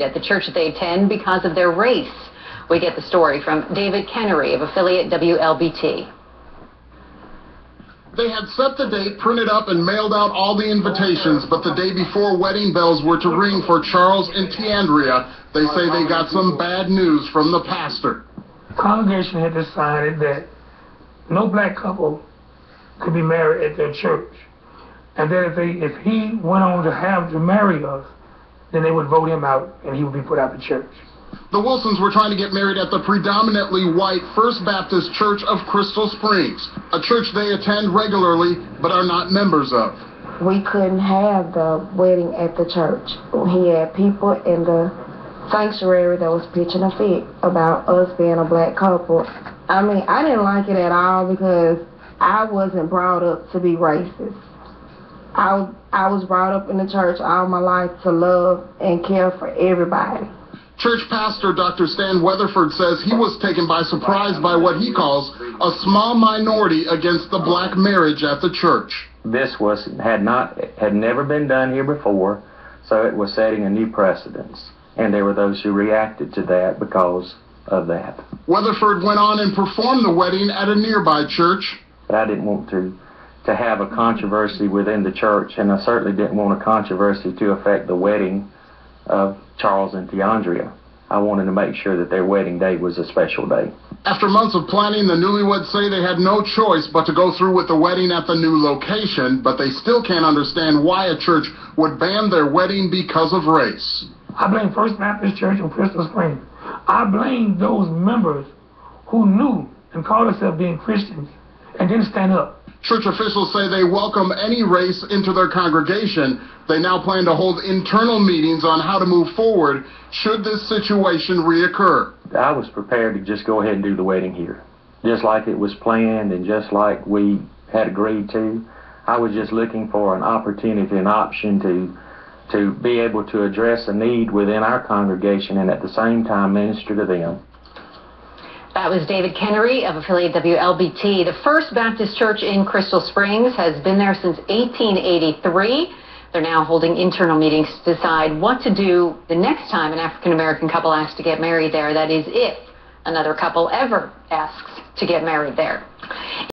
at the church that they attend because of their race. We get the story from David Kennery of affiliate WLBT. They had set the date, printed up, and mailed out all the invitations, but the day before wedding bells were to ring for Charles and Tiandria, they say they got some bad news from the pastor. The congregation had decided that no black couple could be married at their church, and that if he went on to have to marry us, then they would vote him out and he would be put out of the church. The Wilsons were trying to get married at the predominantly white First Baptist Church of Crystal Springs, a church they attend regularly but are not members of. We couldn't have the wedding at the church. He had people in the sanctuary that was pitching a fit about us being a black couple. I mean, I didn't like it at all because I wasn't brought up to be racist. I was brought up in the church all my life to love and care for everybody. Church pastor Dr. Stan Weatherford says he was taken by surprise by what he calls a small minority against the black marriage at the church. This had never been done here before, so it was setting a new precedence. And there were those who reacted to that because of that. Weatherford went on and performed the wedding at a nearby church. But I didn't want to have a controversy within the church, and I certainly didn't want a controversy to affect the wedding of Charles and Tiandria. I wanted to make sure that their wedding day was a special day. After months of planning, the newlyweds say they had no choice but to go through with the wedding at the new location, but they still can't understand why a church would ban their wedding because of race. I blame First Baptist Church in Crystal Springs. I blame those members who knew and called themselves being Christians and didn't stand up. Church officials say they welcome any race into their congregation. They now plan to hold internal meetings on how to move forward should this situation reoccur. I was prepared to just go ahead and do the wedding here, just like it was planned and just like we had agreed to. I was just looking for an opportunity, an option to be able to address a need within our congregation and at the same time minister to them. That was David Kennery of affiliate WLBT. The First Baptist Church in Crystal Springs has been there since 1883. They're now holding internal meetings to decide what to do the next time an African-American couple asks to get married there. That is, if another couple ever asks to get married there.